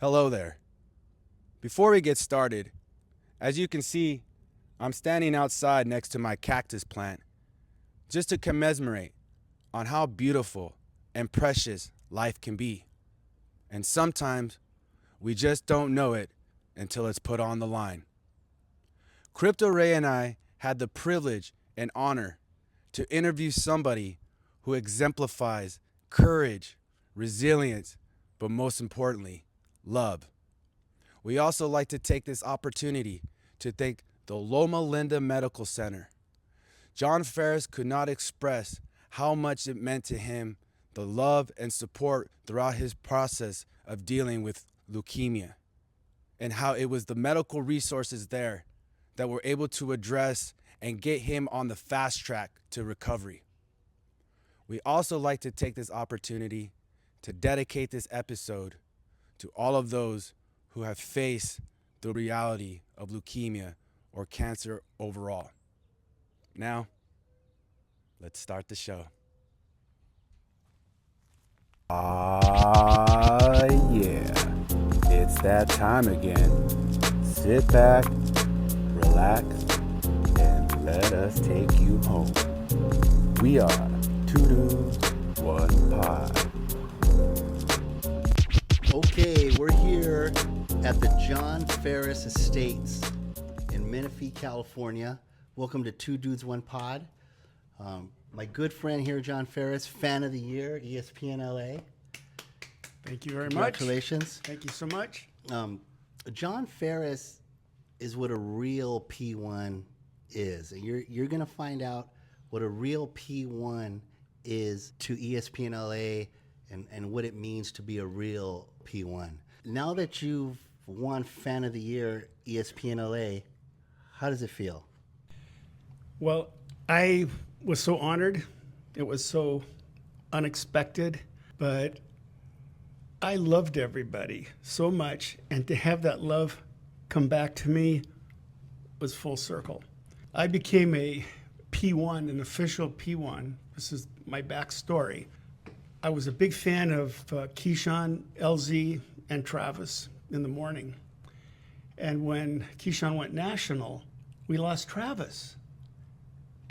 Hello there. Before we get started, as you can see, I'm standing outside next to my cactus plant just to commemorate on how beautiful and precious life can be. And sometimes we just don't know it until it's put on the line. Crypto Ray and I had the privilege and honor to interview somebody who exemplifies courage, resilience, but most importantly, love. We also like to take this opportunity to thank the Loma Linda Medical Center. John Ferris could not express how much it meant to him, the love and support throughout his process of dealing with leukemia, and how it was the medical resources there that were able to address and get him on the fast track to recovery. We also like to take this opportunity to dedicate this episode to all of those who have faced the reality of leukemia or cancer overall. Now, let's start the show. Yeah, it's that time again. Sit back, relax, and let us take you home. We are Two Dudes, One Pod. Okay, we're here at the John Ferris Estates in Menifee, California. Welcome to Two Dudes, One Pod. My good friend here, John Ferris, fan of the year, ESPNLA. Thank you very much. Congratulations. Thank you so much. John Ferris is what a real P1 is. And you're going to find out what a real P1 is to ESPNLA and what it means to be a real P1. Now that you've won Fan of the Year, ESPNLA, how does it feel? Well, I was so honored. It was so unexpected, but I loved everybody so much, and to have that love come back to me was full circle. I became a P1, an official P1. This is my backstory. I was a big fan of Keyshawn, LZ, and Travis in the morning. And when Keyshawn went national, we lost Travis.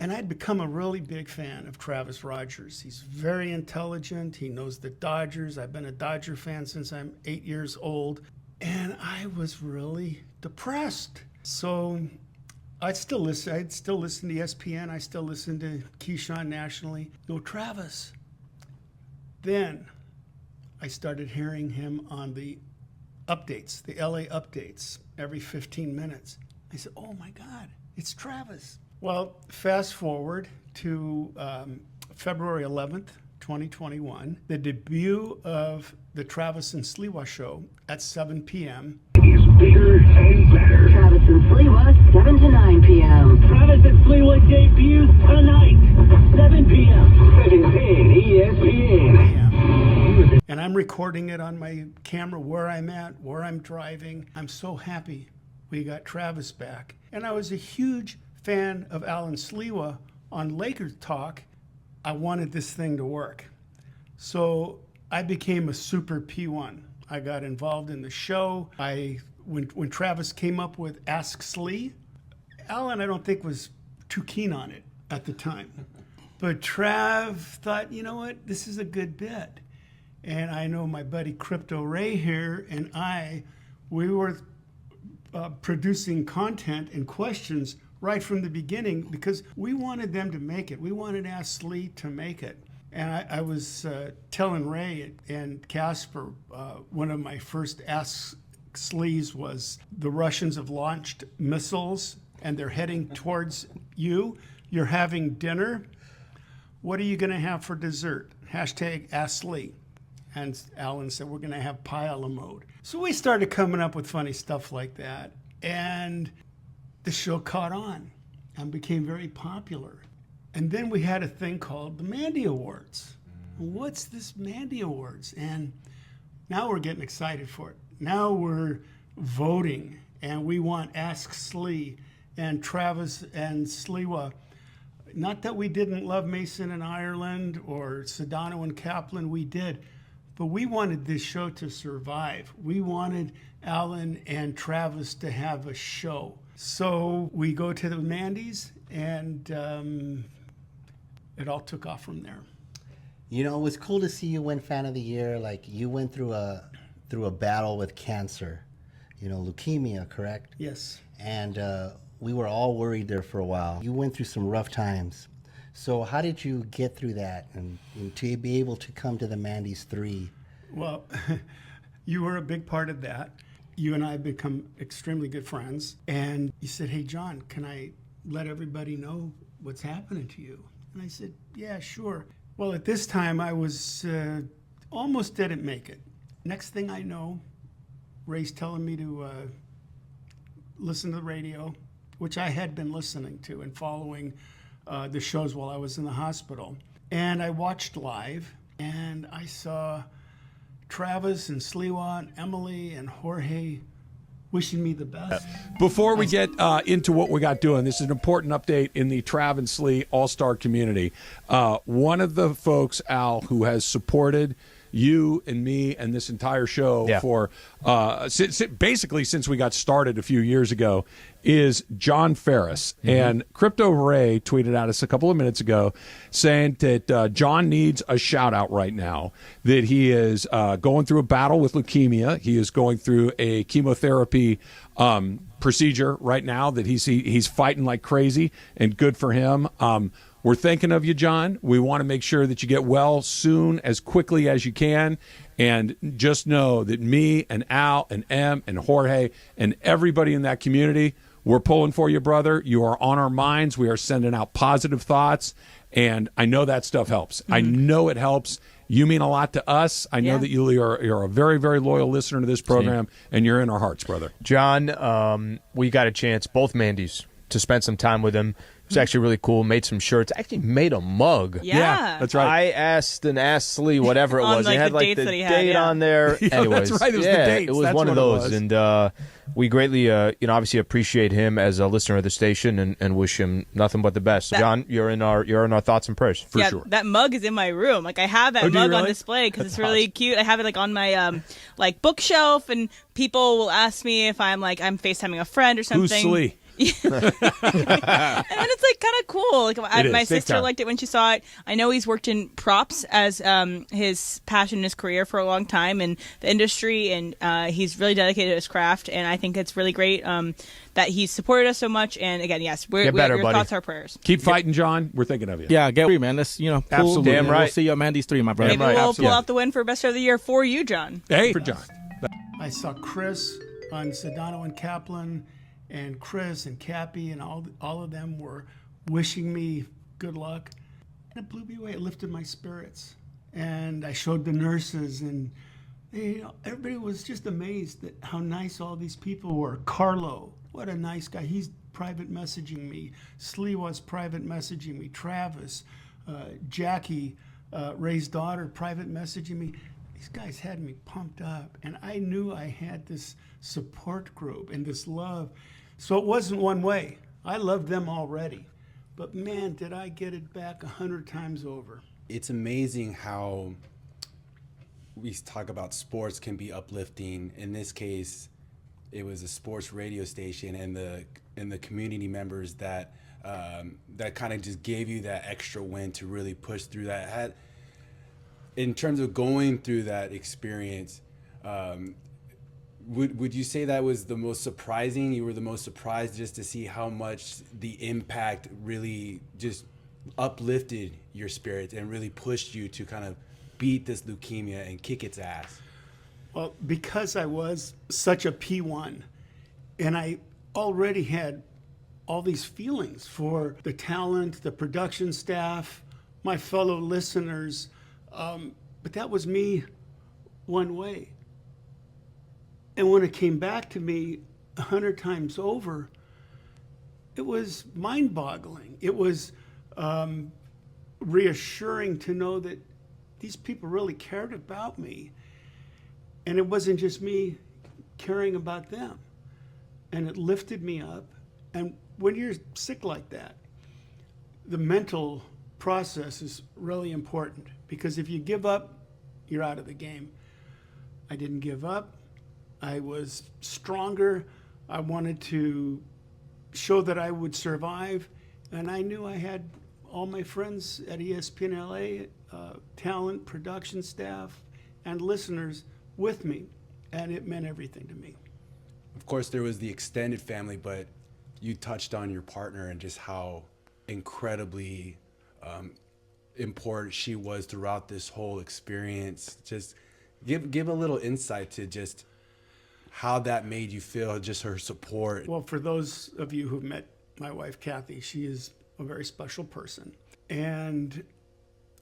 And I'd become a really big fan of Travis Rogers. He's very intelligent. He knows the Dodgers. I've been a Dodger fan since I'm 8 years old. And I was really depressed. So I'd still listen to ESPN. I still listen to Keyshawn nationally. No Travis. Then I started hearing him on the updates, the LA updates, every 15 minutes. I said, oh my God, it's Travis. Well, fast forward to February 11th, 2021, the debut of the Travis and Sliwa show at 7 p.m. He's bigger and better. Travis and Sliwa, 7 to 9 p.m. Travis and Sliwa debuts tonight, 7 p.m. 17 ESPN. And I'm recording it on my camera where I'm at, where I'm driving. I'm so happy we got Travis back. And I was a huge fan of Alan Sliwa on Lakers Talk. I wanted this thing to work. So I became a super P1. I got involved in the show. When Travis came up with AskSli, Alan I don't think was too keen on it at the time. But Trav thought, you know what, this is a good bit. And I know my buddy Crypto Ray here and we were producing content and questions right from the beginning because we wanted them to make it. We wanted AskSli to make it. And I was telling Ray and Casper, one of my first AskSlis was the Russians have launched missiles and they're heading towards you. You're having dinner. What are you going to have for dessert? Hashtag AskSli. And Alan said, we're going to have pie a la mode. So we started coming up with funny stuff like that. And the show caught on and became very popular. And then we had a thing called the Mandy Awards. What's this Mandy Awards? And now we're getting excited for it. Now we're voting, and we want AskSli and Travis and Sliwa. Not that we didn't love Mason and Ireland or Sedano and Kaplan, we did. But we wanted this show to survive. We wanted Alan and Travis to have a show. So we go to the Mandy's, and it all took off from there. You know, it was cool to see you win Fan of the Year. Like, you went through a battle with cancer, you know, leukemia, correct? Yes. And we were all worried there for a while. You went through some rough times. So how did you get through that and to be able to come to the Mandy's 3? Well, you were a big part of that. You and I have become extremely good friends. And you said, hey, John, can I let everybody know what's happening to you? And I said, yeah, sure. Well, at this time, I was almost didn't make it. Next thing I know, Ray's telling me to listen to the radio, which I had been listening to and following the shows while I was in the hospital. And I watched live, and I saw Travis and Sliwa and Emily and Jorge wishing me the best. Before we get into what we got doing, this is an important update in the Trav and Sli All-Star community. One of the folks, Al, who has supported you and me and this entire show for basically since we got started a few years ago is John Ferris. And Crypto Ray tweeted at us a couple of minutes ago saying that John needs a shout out right now, that he is going through a battle with leukemia. He is going through a chemotherapy procedure right now that he's fighting like crazy, and good for him. We're thinking of you, John. We want to make sure that you get well soon, as quickly as you can. And just know that me and Al and Em and Jorge and everybody in that community, we're pulling for you, brother. You are on our minds. We are sending out positive thoughts. And I know that stuff helps. I know it helps. You mean a lot to us. I know that you're a very, very loyal listener to this program, and you're in our hearts, brother. John, we got a chance, both Mandys, to spend some time with him. It was actually really cool. Made some shirts. Actually made a mug. Yeah. That's right. I asked and asked Sli whatever it was. Like, it had the like dates the that he date had, on there. Anyways, that's right. It was the dates. It was That's one of what it those, was. and we greatly, obviously appreciate him as a listener of the station, and wish him nothing but the best. John, you're in our thoughts and prayers For sure. That mug is in my room. Like, I have that do you mug on really? display because it's really cute. I have it like on my like bookshelf, and people will ask me if I'm FaceTiming a friend or something. Who's Sli? And it's like kind of cool. Like, my sister time. liked it when she saw it. I know he's worked in props as his passion in his career for a long time in the industry, and he's really dedicated to his craft. And I think it's really great that he's supported us so much. And again, yes, Get better, your buddy. thoughts are prayers. Keep fighting, John. We're thinking of you. Yeah, get free, man. Let's, pull, Absolutely. Damn right. We'll see you at Mandy's 3, my brother. Maybe right, we'll absolutely. pull out the win for Best Show of the Year for you, John. Hey, for John. I saw Chris on Sedano and Kaplan, and Chris and Cappy, and all of them were wishing me good luck. And it blew me away. It lifted my spirits. And I showed the nurses, and everybody was just amazed at how nice all these people were. Carlo, what a nice guy. He's private messaging me. Sli was private messaging me. Travis, Jackie, Ray's daughter, private messaging me. These guys had me pumped up, and I knew I had this support group and this love. So it wasn't one way. I loved them already. But man, did I get it back 100 times over. It's amazing how we talk about sports can be uplifting. In this case, it was a sports radio station, and the community members that kind of just gave you that extra win to really push through that. In terms of going through that experience, would you say that was the most surprising? You were the most surprised just to see how much the impact really just uplifted your spirit and really pushed you to kind of beat this leukemia and kick its ass? Well, because I was such a P1, and I already had all these feelings for the talent, the production staff, my fellow listeners, but that was me one way. And when it came back to me 100 times over, it was mind-boggling. It was reassuring to know that these people really cared about me. And it wasn't just me caring about them. And it lifted me up. And when you're sick like that, the mental process is really important, because if you give up, you're out of the game. I didn't give up. I was stronger. I wanted to show that I would survive. And I knew I had all my friends at ESPNLA, talent, production staff, and listeners with me. And it meant everything to me. Of course, there was the extended family, but you touched on your partner and just how incredibly important she was throughout this whole experience. Just give a little insight to just how that made you feel, just her support. Well, for those of you who've met my wife, Kathy, she is a very special person. And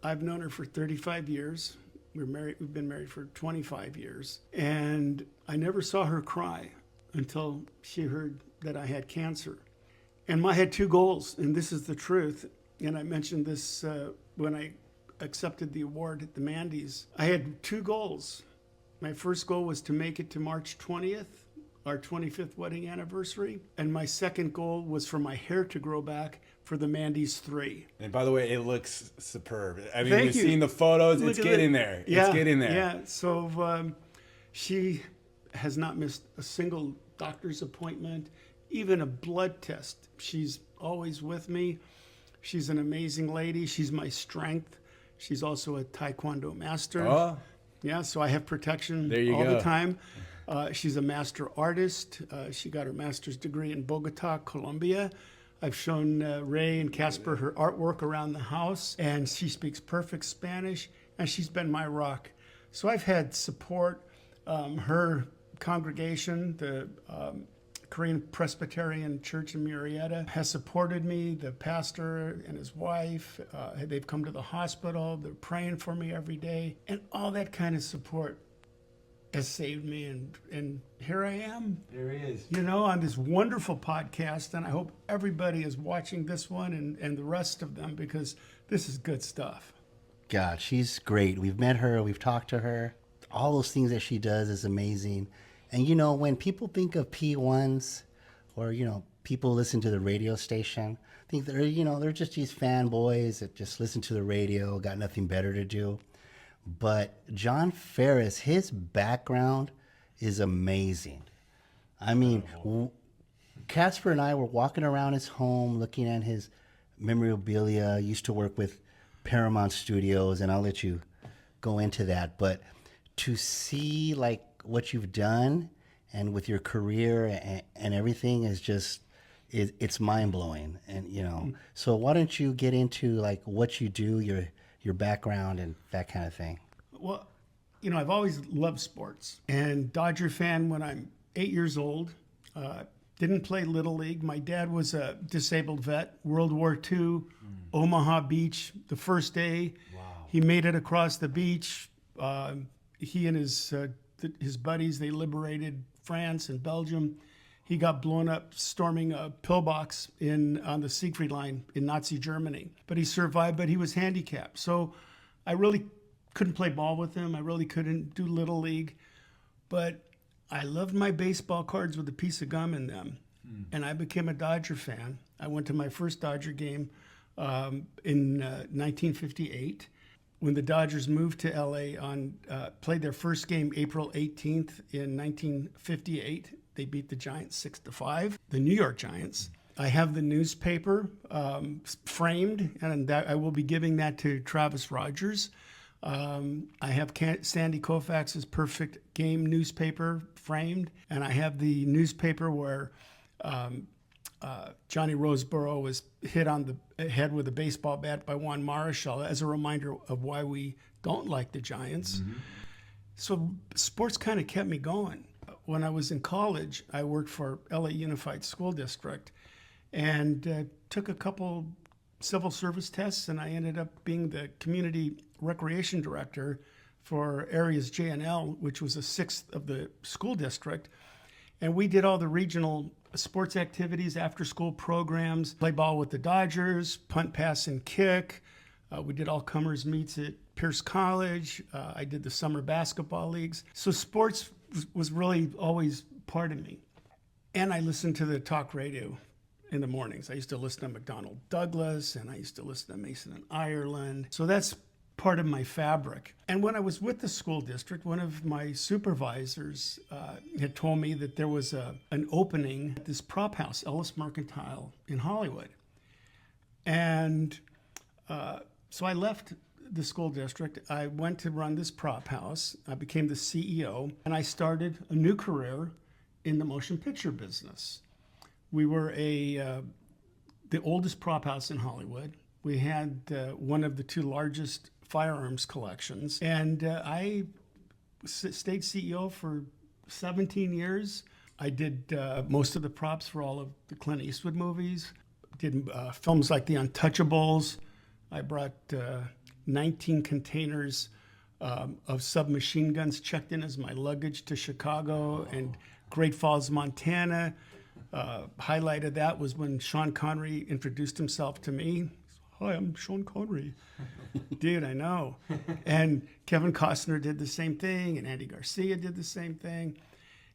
I've known her for 35 years. We've been married for 25 years. And I never saw her cry until she heard that I had cancer. And I had two goals, and this is the truth. And I mentioned this when I accepted the award at the Mandy's. I had two goals. My first goal was to make it to March 20th, our 25th wedding anniversary. And my second goal was for my hair to grow back for the Mandy's 3. And by the way, it looks superb. I mean, Thank we've you. seen the photos. Look It's at getting it. there. Yeah, It's getting there. Yeah, so she has not missed a single doctor's appointment, even a blood test. She's always with me. She's an amazing lady. She's my strength. She's also a Taekwondo master. Oh. Yeah, so I have protection There you all go. the time. She's a master artist. She got her master's degree in Bogota, Colombia. I've shown Ray and Casper her artwork around the house, and she speaks perfect Spanish, and she's been my rock. So I've had support. Her congregation, the Korean Presbyterian Church in Murrieta, has supported me. The pastor and his wife, they've come to the hospital. They're praying for me every day. And all that kind of support has saved me. And here I am. There he is. You know, on this wonderful podcast. And I hope everybody is watching this one and the rest of them, because this is good stuff. God, she's great. We've met her. We've talked to her. All those things that she does is amazing. And, you know, when people think of P1s or, you know, people listen to the radio station, I think they're, you know, they're just these fanboys that just listen to the radio, got nothing better to do. But John Ferris, his background is amazing. I mean, Casper and I were walking around his home looking at his memorabilia. Used to work with Paramount Studios, and I'll let you go into that. But to see, like, what you've done and with your career and everything is just, it's mind-blowing. And, you know, so why don't you get into, like, what you do, your background and that kind of thing? Well, you know, I've always loved sports, and Dodger fan when I'm 8 years old. Didn't play Little League. My dad was a disabled vet, World War II, Omaha Beach, the first day. Wow. He made it across the beach. He and his buddies, they liberated France and Belgium. He got blown up storming a pillbox on the Siegfried Line in Nazi Germany. But he survived, but he was handicapped. So I really couldn't play ball with him. I really couldn't do Little League. But I loved my baseball cards with a piece of gum in them. And I became a Dodger fan. I went to my first Dodger game in 1958. When the Dodgers moved to LA played their first game April 18th in 1958. They beat the Giants 6-5, the New York Giants. I have the newspaper framed, and I will be giving that to Travis Rogers. I have Sandy Koufax's Perfect Game newspaper framed, and I have the newspaper where Johnny Roseboro was hit on the head with a baseball bat by Juan Marichal as a reminder of why we don't like the Giants. Mm-hmm. So sports kind of kept me going. When I was in college, I worked for LA Unified School District and took a couple civil service tests, and I ended up being the community recreation director for areas J and L, which was a sixth of the school district. And we did all the regional sports activities, after-school programs, play ball with the Dodgers, punt, pass, and kick. We did all comers meets at Pierce College. I did the summer basketball leagues. So sports was really always part of me. And I listened to the talk radio in the mornings. I used to listen to McDonnell Douglas, and I used to listen to Mason and Ireland. So that's part of my fabric. And when I was with the school district, one of my supervisors had told me that there was an opening at this prop house, Ellis Mercantile in Hollywood. And so I left the school district. I went to run this prop house. I became the CEO, and I started a new career in the motion picture business. We were the oldest prop house in Hollywood. We had one of the 2 largest firearms collections, and I stayed CEO for 17 years. I did most of the props for all of the Clint Eastwood movies, did films like The Untouchables. I brought 19 containers of submachine guns checked in as my luggage to Chicago and Great Falls, Montana. Highlight of that was when Sean Connery introduced himself to me. Hi, I'm Sean Connery. Dude, I know. And Kevin Costner did the same thing, and Andy Garcia did the same thing.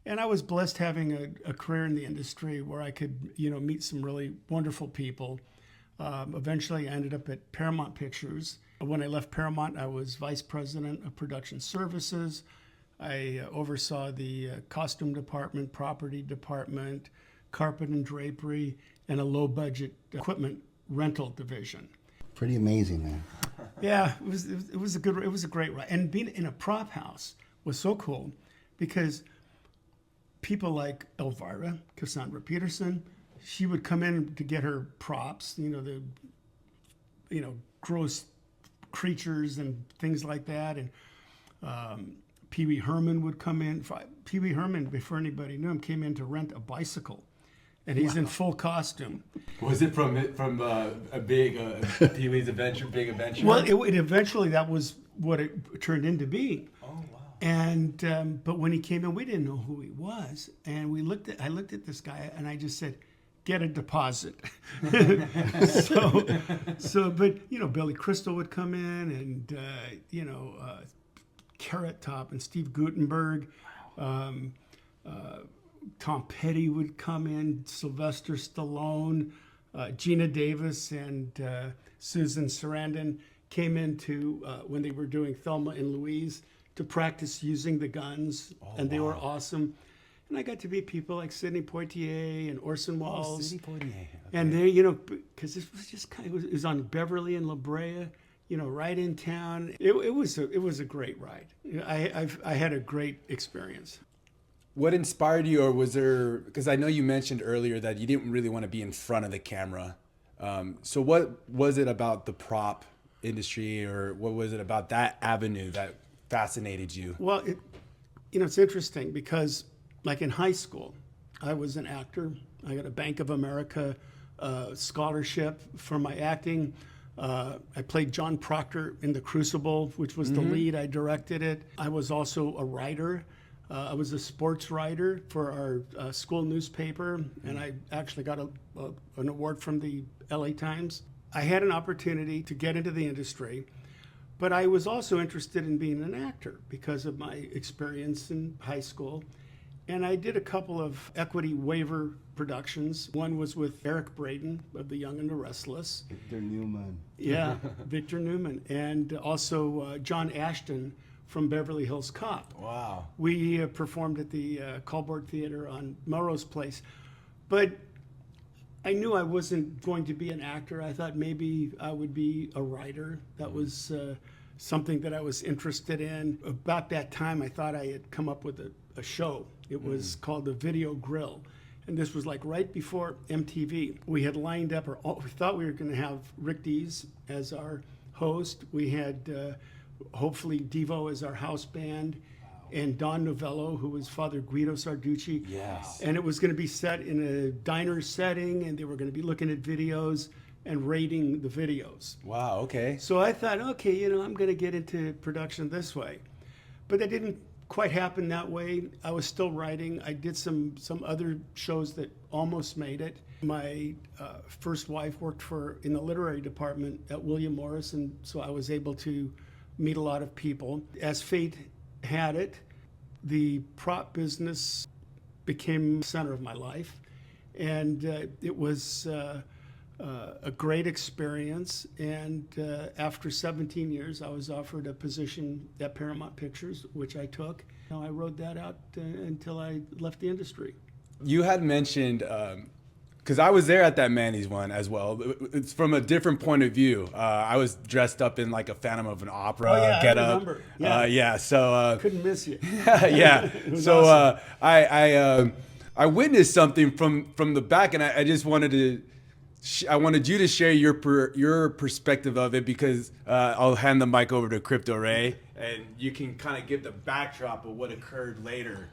And I was blessed having a career in the industry where I could, meet some really wonderful people. Eventually, I ended up at Paramount Pictures. When I left Paramount, I was vice president of production services. I oversaw the costume department, property department, carpet and drapery, and a low-budget equipment rental division. Pretty amazing, man. Yeah, it was a great ride. And being in a prop house was so cool because people like Elvira, Cassandra Peterson, she would come in to get her props, the gross creatures and things like that. And Pee Wee Herman would come in. Pee Wee Herman, before anybody knew him, came in to rent a bicycle. And he's in full costume. Was it from a big Pee Wee's Adventure, Big Adventure? Well, it eventually that was what it turned into being. Oh wow! And but when he came in, we didn't know who he was, and I looked at this guy, and I just said, "Get a deposit." But Billy Crystal would come in, and Carrot Top and Steve Guttenberg. Tom Petty would come in, Sylvester Stallone, Gina Davis, and Susan Sarandon came in when they were doing Thelma and Louise to practice using the guns, and they were awesome. And I got to meet people like Sidney Poitier and Orson Welles. Sidney Poitier. Okay. And they, because it was just it was on Beverly and La Brea, right in town. It was a great ride. I had a great experience. What inspired you, or was there, because I know you mentioned earlier that you didn't really want to be in front of the camera. So what was it about the prop industry, or what was it about that avenue that fascinated you? Well, it's interesting because like in high school, I was an actor. I got a Bank of America scholarship for my acting. I played John Proctor in The Crucible, which was the lead. I directed it. I was also a writer. I was a sports writer for our school newspaper, and I actually got an award from the LA Times. I had an opportunity to get into the industry, but I was also interested in being an actor because of my experience in high school. And I did a couple of equity waiver productions. One was with Eric Braeden of The Young and the Restless. Victor Newman. Yeah, Victor Newman. And also John Ashton from Beverly Hills Cop. Wow. We performed at the Colbert Theater on Melrose Place. But I knew I wasn't going to be an actor. I thought maybe I would be a writer. That was something that I was interested in. About that time, I thought I had come up with a show. It was called The Video Grill. And this was like right before MTV. We had lined up, we thought we were going to have Rick Dees as our host. We had hopefully Devo as our house band, and Don Novello, who was Father Guido Sarducci. Yes. And it was going to be set in a diner setting, and they were going to be looking at videos and rating the videos. Wow, okay. So I thought, okay, I'm going to get into production this way. But that didn't quite happen that way. I was still writing. I did some other shows that almost made it. My first wife worked in the literary department at William Morris, and so I was able to meet a lot of people. As fate had it, the prop business became the center of my life, and it was a great experience. And after 17 years, I was offered a position at Paramount Pictures, which I took. I rode that out until I left the industry. You had mentioned, because I was there at that Mandy's one as well. It's from a different point of view. I was dressed up in like a Phantom of an Opera get I up. remember. Yeah. So Couldn't miss you. yeah. So awesome. I witnessed something from the back, and I just wanted to. I wanted you to share your perspective of it, because I'll hand the mic over to Crypto Ray, and you can kind of give the backdrop of what occurred later.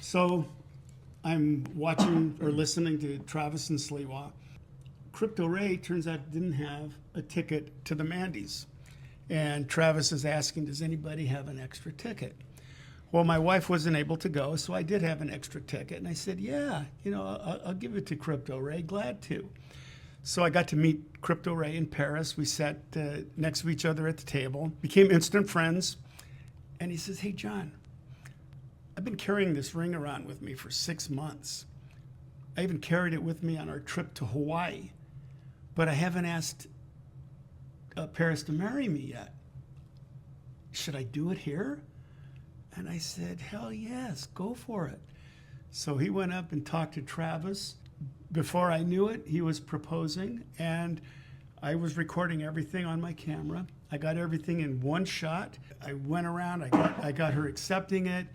So I'm watching or listening to Travis and Sliwa. Crypto Ray turns out didn't have a ticket to the Mandy's. And Travis is asking, does anybody have an extra ticket? Well, my wife wasn't able to go, so I did have an extra ticket. And I said, yeah, I'll give it to Crypto Ray, glad to. So I got to meet Crypto Ray in Paris. We sat next to each other at the table, became instant friends. And he says, hey, John, I've been carrying this ring around with me for 6 months. I even carried it with me on our trip to Hawaii, but I haven't asked Paris to marry me yet. Should I do it here? And I said, hell yes, go for it. So he went up and talked to Travis. Before I knew it, he was proposing, and I was recording everything on my camera. I got everything in one shot. I went around, I got her accepting it.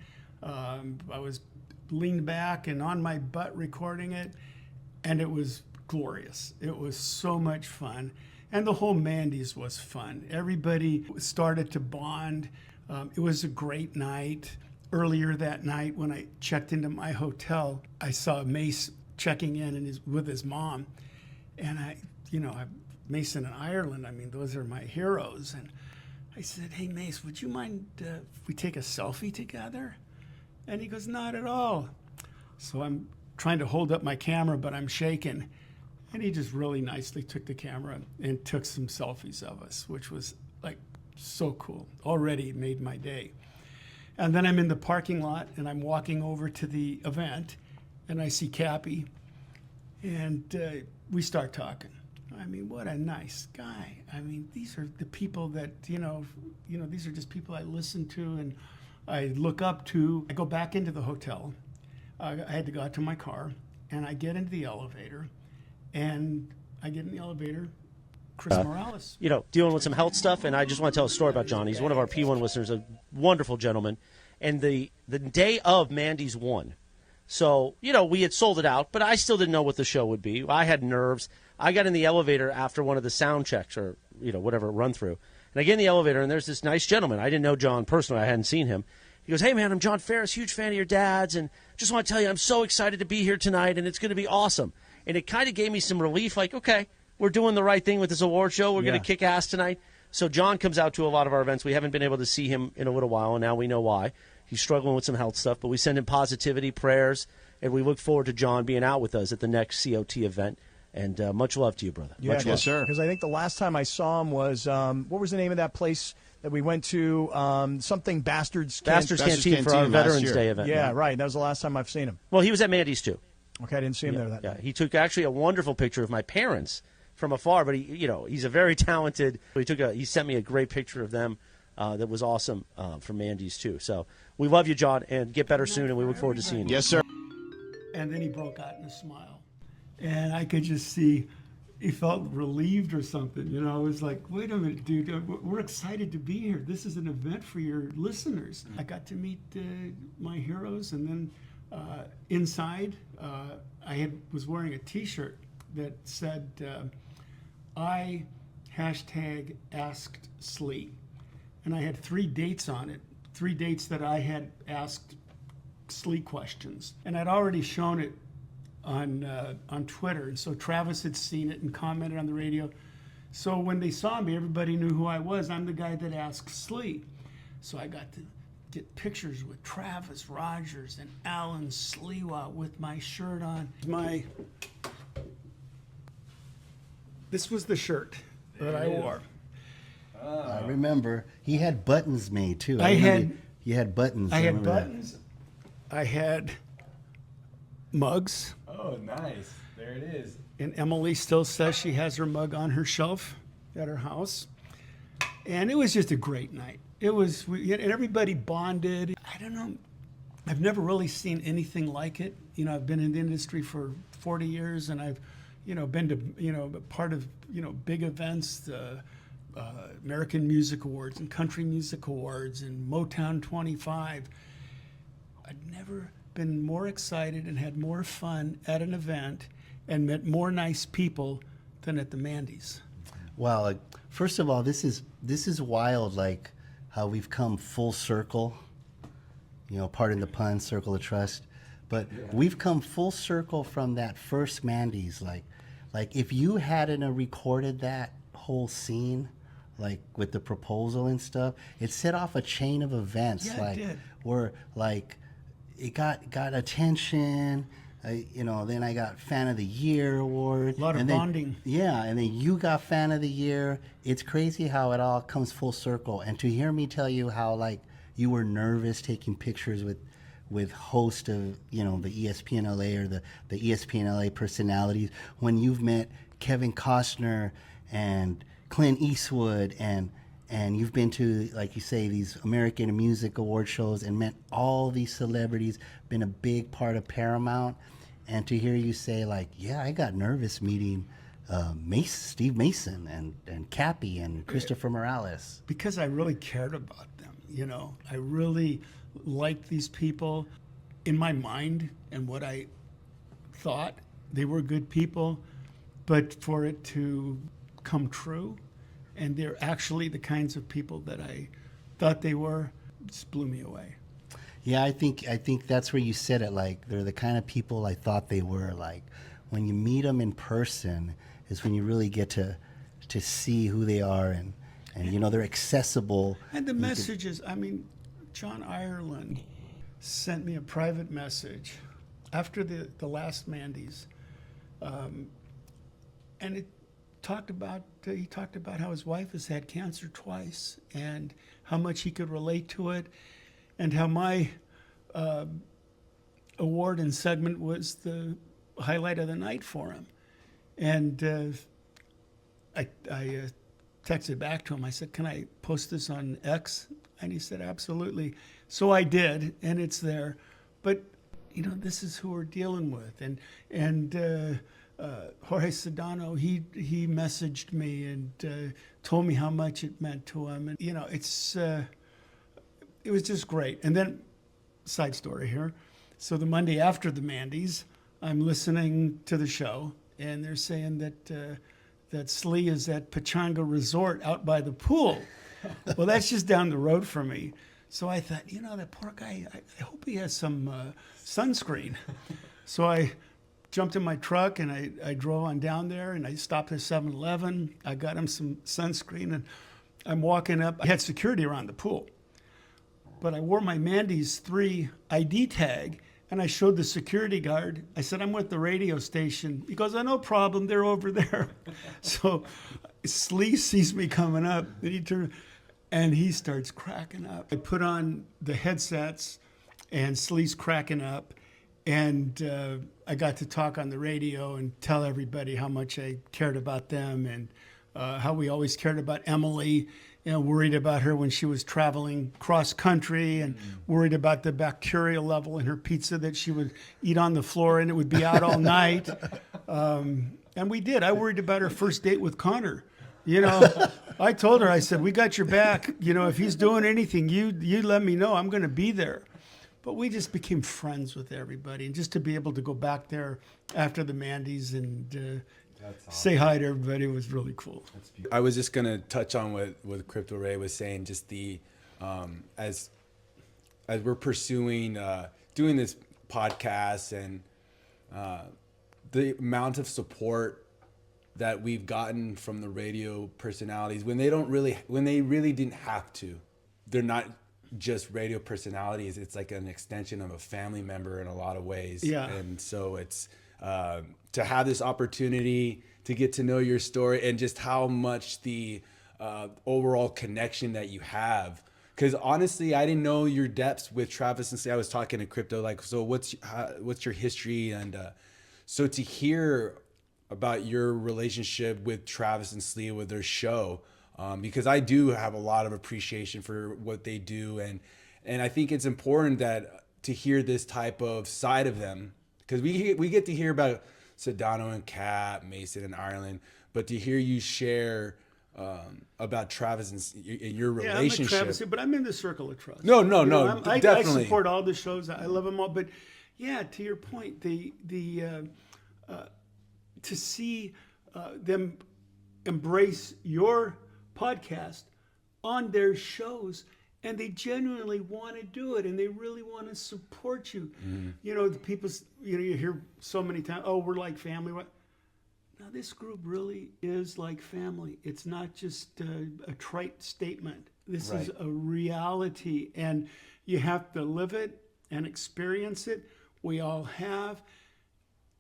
I was leaned back and on my butt recording it, and it was glorious. It was so much fun. And the whole Mandy's was fun. Everybody started to bond. It was a great night. Earlier that night, when I checked into my hotel, I saw Mace checking in and with his mom. And Mace in Ireland, I mean, those are my heroes. And I said, hey, Mace, would you mind if we take a selfie together? And he goes, not at all. So I'm trying to hold up my camera, but I'm shaking. And he just really nicely took the camera and took some selfies of us, which was like so cool. Already made my day. And then I'm in the parking lot and I'm walking over to the event and I see Cappy and we start talking. I mean, what a nice guy. I mean, these are the people that, these are just people I listen to and I look up to. I go back into the hotel. I had to go out to my car and I get into the elevator. And I get in the elevator, Chris Morales. Dealing with some health stuff, and I just want to tell a story about John. He's one of our P1 listeners, a wonderful gentleman. And the day of Mandy's won. So, we had sold it out, but I still didn't know what the show would be. I had nerves. I got in the elevator after one of the sound checks or, whatever, run through. And I get in the elevator, and there's this nice gentleman. I didn't know John personally. I hadn't seen him. He goes, hey, man, I'm John Ferris, huge fan of your dad's, and just want to tell you I'm so excited to be here tonight, and it's going to be awesome. And it kind of gave me some relief, like, okay, we're doing the right thing with this award show. We're going to kick ass tonight. So John comes out to a lot of our events. We haven't been able to see him in a little while, and now we know why. He's struggling with some health stuff, but we send him positivity, prayers, and we look forward to John being out with us at the next COT event. And much love to you, brother. Yeah, much love. sir. Because I think the last time I saw him was, what was the name of that place that we went to? Something Bastards Canteen for our Veterans Day event. Yeah, right. That was the last time I've seen him. Well, he was at Mandy's, too. Okay, I didn't see him there that night. He took actually a wonderful picture of my parents from afar, but he's a very talented. He sent me a great picture of them that was awesome from Mandy's too. So we love you, John, and get better soon, and we look forward to seeing you. Yes, sir. And then he broke out in a smile, and I could just see he felt relieved or something. It was like, wait a minute, dude, we're excited to be here. This is an event for your listeners. I got to meet my heroes, and then. Inside, I was wearing a T-shirt that said, I #AskSli. And I had 3 dates on it, 3 dates that I had asked Sli questions. And I'd already shown it on Twitter. And so Travis had seen it and commented on the radio. So when they saw me, everybody knew who I was. I'm the guy that asked Sli. So I got to get pictures with Travis Rogers and Alan Sliwa with my shirt on. This was the shirt that I wore. I remember he had buttons made too. You had buttons. I had buttons. I had mugs. Oh, nice. There it is. And Emily still says she has her mug on her shelf at her house. And it was just a great night. It was, and everybody bonded. I don't know. I've never really seen anything like it. You know, I've been in the industry for 40 years, and I've, been to, part of, big events, the American Music Awards and Country Music Awards and Motown 25. I'd never been more excited and had more fun at an event and met more nice people than at the Mandy's. Well, first of all, this is wild, like how we've come full circle. Pardon the pun, circle of trust. But we've come full circle from that first Mandy's. Like if you hadn't recorded that whole scene, like with the proposal and stuff, it set off a chain of events. Yeah, it did. Where like it got attention. Then I got Fan of the Year award. A lot of bonding. Yeah, and then you got Fan of the Year. It's crazy how it all comes full circle. And to hear me tell you how like you were nervous taking pictures with host of the ESPNLA or the ESPNLA personalities when you've met Kevin Costner and Clint Eastwood and you've been to, like you say, these American Music Award shows and met all these celebrities, been a big part of Paramount. And to hear you say, like, yeah, I got nervous meeting Steve Mason and Cappy and Christopher Morales. Because I really cared about them, I really liked these people. In my mind and what I thought, they were good people. But for it to come true, and they're actually the kinds of people that I thought they were, just blew me away. Yeah, I think that's where you said it. Like, they're the kind of people I thought they were. Like, when you meet them in person is when you really get to see who they are, and they're accessible. And the messages. John Ireland sent me a private message after the last Mandy's, and he talked about how his wife has had cancer twice and how much he could relate to it, and how my award and segment was the highlight of the night for him. And I texted back to him. I said, "Can I post this on X?" And he said, "Absolutely." So I did, and it's there. But this is who we're dealing with. And Jorge Sedano, he messaged me and told me how much it meant to him. And it was just great. And then, side story here. So the Monday after the Mandy's, I'm listening to the show, and they're saying that Sli is at Pechanga Resort out by the pool. Well, that's just down the road from me. So I thought, that poor guy, I hope he has some sunscreen. So I jumped in my truck and I drove on down there, and I stopped at 7-Eleven. I got him some sunscreen, and I'm walking up. I had security around the pool, but I wore my Mandy's 3 ID tag, and I showed the security guard. I said, "I'm with the radio station." He goes, "Oh, no problem. They're over there." So Sli sees me coming up, and he starts cracking up. I put on the headsets, and Sli's cracking up. And I got to talk on the radio and tell everybody how much I cared about them, and how we always cared about Emily, worried about her when she was traveling cross country, and worried about the bacterial level in her pizza that she would eat on the floor and it would be out all night. And we did. I worried about her first date with Connor. I told her, I said, "We got your back. If he's doing anything, you let me know. I'm going to be there." But we just became friends with everybody. And just to be able to go back there after the Mandy's and say hi to everybody was really cool. I was just going to touch on what Crypto Ray was saying, just the as we're pursuing doing this podcast, and the amount of support that we've gotten from the radio personalities when they really didn't have to. They're not just radio personalities. It's like an extension of a family member in a lot of ways. Yeah. And so it's to have this opportunity to get to know your story, and just how much the overall connection that you have. Because honestly, I didn't know your depths with Travis and Sli. I was talking to Crypto, like, so what's your history? And So to hear about your relationship with Travis and Sli with their show, because I do have a lot of appreciation for what they do, and I think it's important that to hear this type of side of them, because we get to hear about Sedano and Kat, Mason and Ireland, but to hear you share about Travis and your relationship. I'm a Travis, but I'm in the circle of trust. No, I definitely. I support all the shows. I love them all. But yeah, to your point, to see them embrace your podcast on their shows, and they genuinely want to do it, and they really want to support you. You know, the people, you hear so many times, oh, we're like family. What? Now, this group really is like family. It's not just a trite statement. This is a reality, and you have to live it and experience it. We all have,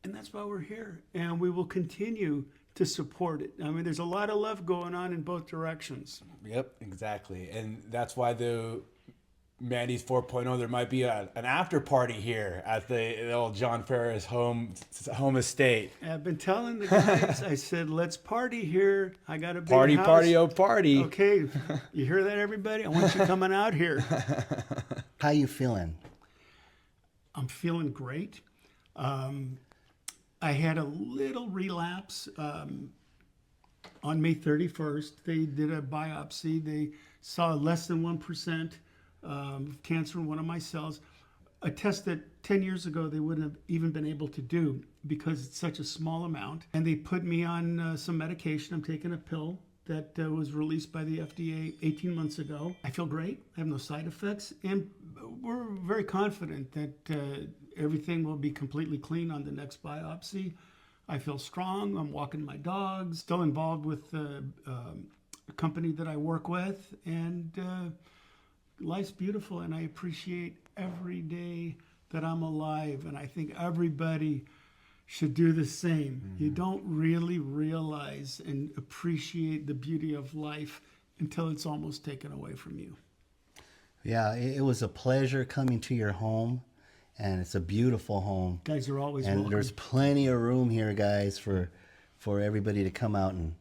and that's why we're here, and we will continue to support it. I mean, there's a lot of love going on in both directions. Yep, exactly. And that's why the Mandy's 4.0, there might be an after party here at the old John Ferris home estate. I've been telling the guys, I said, let's party here. I got a big Party, house. party, oh party. Okay, you hear that, everybody? I want you coming out here. How you feeling? I'm feeling great. I had a little relapse on May 31st. They did a biopsy. They saw less than 1% cancer in one of my cells. A test that 10 years ago they wouldn't have even been able to do because it's such a small amount. And they put me on some medication. I'm taking a pill that was released by the FDA 18 months ago. I feel great. I have no side effects. And we're very confident that everything will be completely clean on the next biopsy. I feel strong. I'm walking my dogs. Still involved with a company that I work with. And life's beautiful, and I appreciate every day that I'm alive. And I think everybody should do the same. Mm-hmm. You don't really realize and appreciate the beauty of life until it's almost taken away from you. Yeah, it was a pleasure coming to your home, and it's a beautiful home. Guys are always and welcome. There's plenty of room here, guys, for everybody to come out and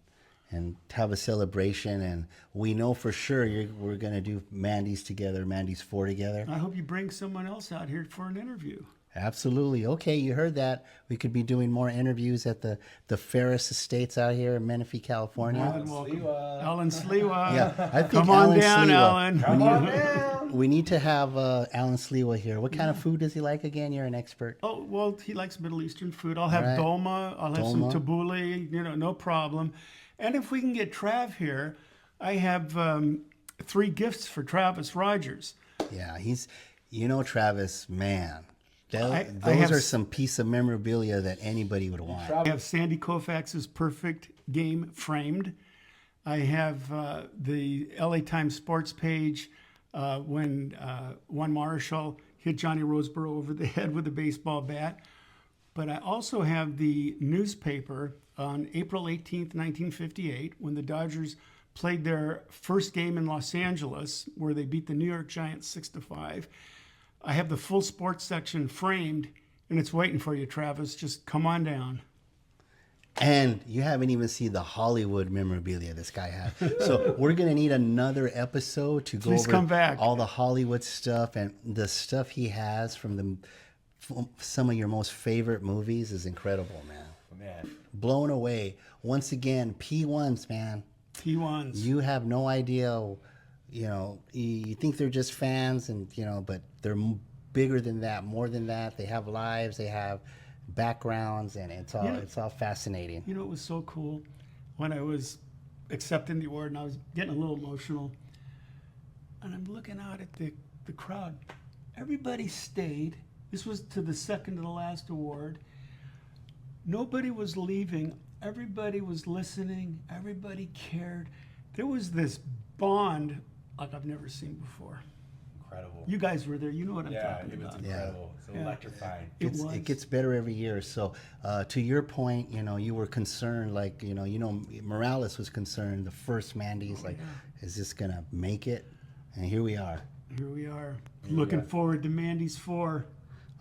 have a celebration. And we know for sure we're going to do Mandy's together, Mandy's 4 together. I hope you bring someone else out here for an interview. Absolutely. Okay, you heard that. We could be doing more interviews at the Ferris Estates out here in Menifee, California. Alan Sliwa. Yeah, I think Come Alan on down, Sliwa. Alan. Come on down. We need to have Alan Sliwa here. What kind of food does he like again? You're an expert. Oh, well, he likes Middle Eastern food. I'll have dolma. I'll have some tabbouleh, no problem. And if we can get Trav here, I have 3 gifts for Travis Rogers. Yeah, Travis, man. Those are some piece of memorabilia that anybody would want. I have Sandy Koufax's Perfect Game framed. I have the LA Times sports page when Juan Marshall hit Johnny Roseborough over the head with a baseball bat. But I also have the newspaper on April 18th, 1958, when the Dodgers played their first game in Los Angeles, where they beat the New York Giants 6-5. I have the full sports section framed, and it's waiting for you, Travis. Just come on down. And you haven't even seen the Hollywood memorabilia this guy had. So we're going to need another episode to go over all the Hollywood stuff, and the stuff he has from some of your most favorite movies is incredible, man. Blown away. Once again, P1s, man. P1s. You have no idea. You think they're just fans, but they're bigger than that, more than that. They have lives, they have backgrounds, and it's all fascinating. You know, it was so cool when I was accepting the award, and I was getting a little emotional, and I'm looking out at the crowd. Everybody stayed. This was to the second to the last award. Nobody was leaving. Everybody was listening. Everybody cared. There was this bond like I've never seen before. Incredible. You guys were there. You know what I'm talking about. It was incredible. It's electrifying. It gets better every year. So to your point, you were concerned, like, Morales was concerned, the first Mandy's, is this going to make it? And here we are. Looking forward to Mandy's 4.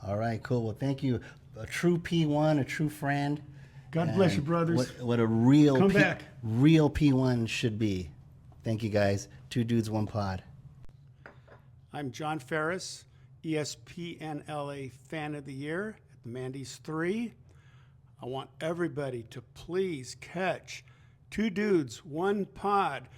All right, cool. Well, thank you. A true P1, a true friend. God bless you, and brothers. What a real Come back. real P1 should be. Thank you, guys. 2 dudes, 1 pod. I'm John Ferris, ESPNLA Fan of the Year at the Mandy's 3. I want everybody to please catch 2 dudes, 1 pod.